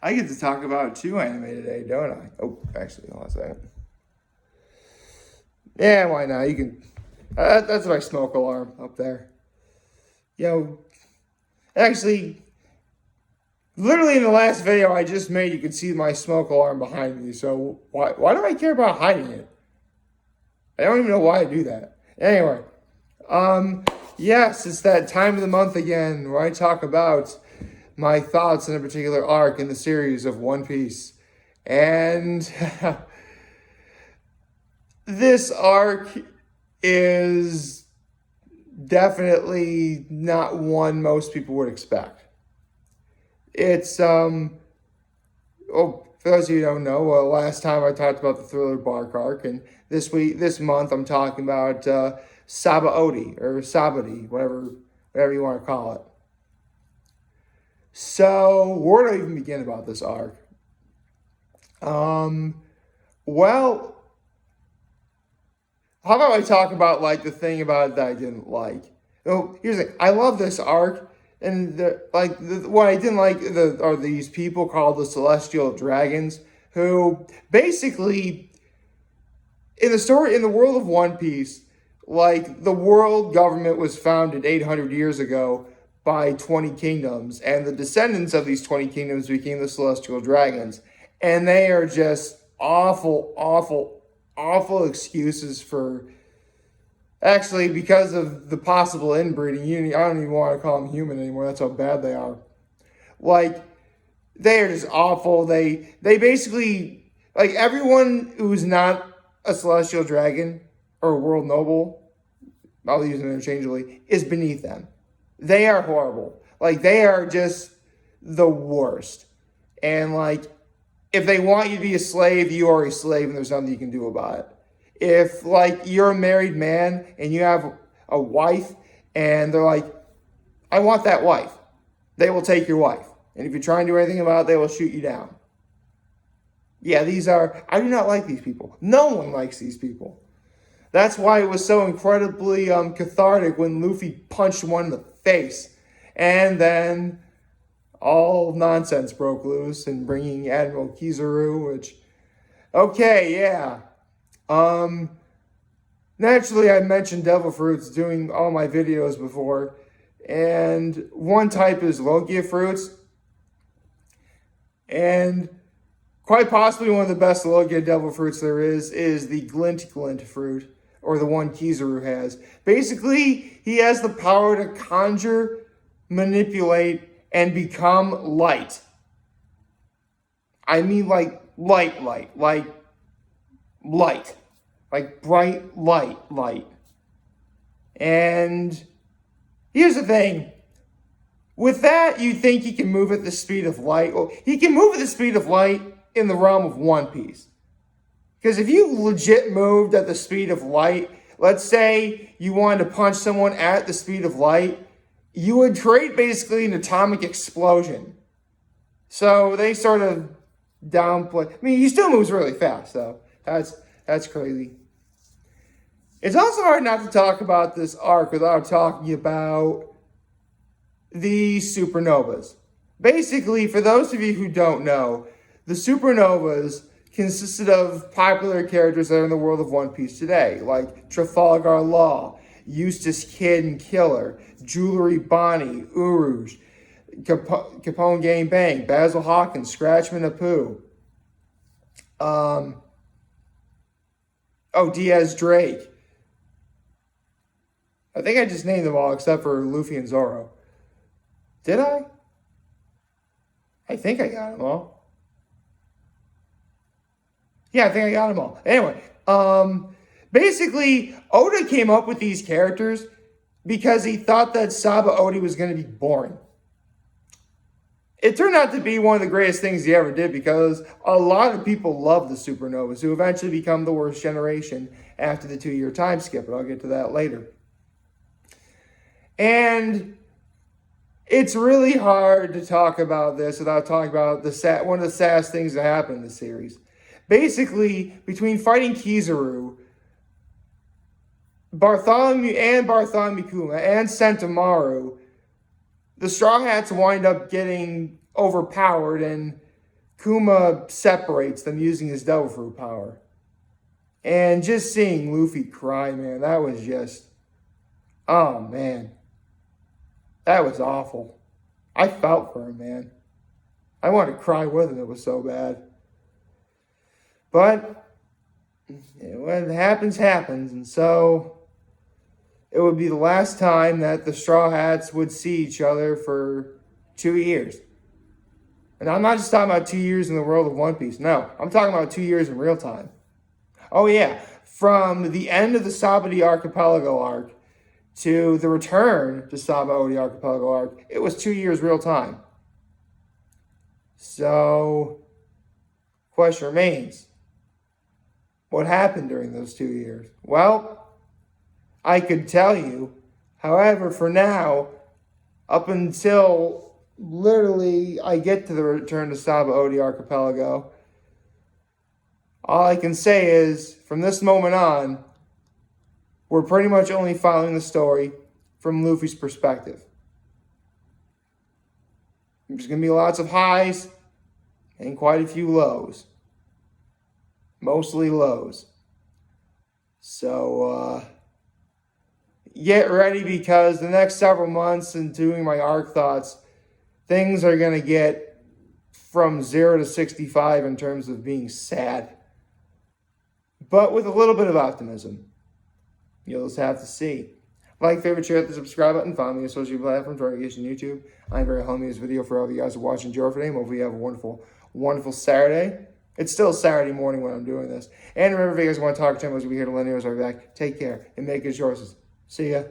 I get to talk about 2 anime today, don't I? Oh, actually, hold on a second. Yeah, why not? You can. That's my smoke alarm up there. Actually, literally in the last video I just made, you could see my smoke alarm behind me. So why do I care about hiding it? I don't even know why I do that. Anyway, yes, it's that time of the month again where I talk about my thoughts on a particular arc in the series of One Piece. And this arc is definitely not one most people would expect. It's, for those of you who don't know, last time I talked about the Thriller Bark arc, and this month, I'm talking about Sabaody, or Sabaody, whatever you want to call it. So, where do I even begin about this arc? Well, how about I talk about the thing about it that I didn't like? Here's the thing. I love this arc, and what I didn't like are these people called the Celestial Dragons, who basically in the world of One Piece, the world government was founded 800 years ago by 20 kingdoms, and the descendants of these 20 kingdoms became the Celestial Dragons, and they are just awful, awful, awful excuses for, actually, because of the possible inbreeding. I don't even want to call them human anymore. That's how bad they are. They are just awful. They basically, everyone who's not a Celestial Dragon or a World Noble, I'll use them interchangeably, is beneath them. They are horrible. They are just the worst. And, if they want you to be a slave, you are a slave and there's nothing you can do about it. If, you're a married man and you have a wife and they're like, I want that wife, they will take your wife. And if you try and do anything about it, they will shoot you down. Yeah, I do not like these people. No one likes these people. That's why it was so incredibly cathartic when Luffy punched one in the face. And then all nonsense broke loose and bringing Admiral Kizaru, which, okay, yeah. Naturally, I mentioned devil fruits doing all my videos before, and one type is Logia fruits, and quite possibly one of the best Logia devil fruits there is the Glint fruit, or the one Kizaru has. Basically, he has the power to conjure, manipulate, and become light. I mean light. Bright light. And here's the thing. With that, you think he can move at the speed of light. Well, he can move at the speed of light in the realm of One Piece. Because if you legit moved at the speed of light, let's say you wanted to punch someone at the speed of light, you would create basically an atomic explosion. So they sort of downplay. I mean, he still moves really fast, though. That's crazy. It's also hard not to talk about this arc without talking about the Supernovas. Basically, for those of you who don't know, the Supernovas consisted of popular characters that are in the world of One Piece today, like Trafalgar Law, Eustace Kid and Killer, Jewelry Bonnie, Uruj, Capone Gang Bang, Basil Hawkins, Scratchman Apu, Diaz Drake. I think I just named them all except for Luffy and Zoro. Did I? I think I got them all. Yeah, I think I got them all. Anyway, basically, Oda came up with these characters because he thought that Sabaody was going to be boring. It turned out to be one of the greatest things he ever did because a lot of people love the Supernovas, who eventually become the worst generation after the 2-year time skip, but I'll get to that later. And it's really hard to talk about this without talking about one of the saddest things that happened in the series. Basically, between fighting Kizaru, Bartholomew Kuma, and Sentomaru, the Straw Hats wind up getting overpowered, and Kuma separates them using his devil fruit power. And just seeing Luffy cry, man, that was just, oh man, that was awful. I felt for him, man. I wanted to cry with him, it was so bad. But when it happens, happens. And so it would be the last time that the Straw Hats would see each other for 2 years. And I'm not just talking about 2 years in the world of One Piece. No, I'm talking about 2 years in real time. Oh yeah, from the end of the Sabaody Archipelago arc to the return to Sabaody Archipelago arc, it was 2 years real time. So, question remains. What happened during those 2 years? Well, I could tell you. However, for now, up until literally I get to the return to Sabaody Archipelago, all I can say is, from this moment on, we're pretty much only following the story from Luffy's perspective. There's going to be lots of highs and quite a few lows. Mostly lows. So, get ready, because the next several months in doing my arc thoughts, things are going to get from 0 to 65 in terms of being sad. But with a little bit of optimism. You'll just have to see. Like, favorite, share, hit the subscribe button. Follow me on social platforms, or on YouTube. I'm very homie this video for all of you guys who watch and enjoy today. Hopefully you have a wonderful, wonderful Saturday. It's still Saturday morning when I'm doing this. And remember, if you guys want to talk to me, we'll be here to lend you. I'll be back. Take care and make good choices. See ya.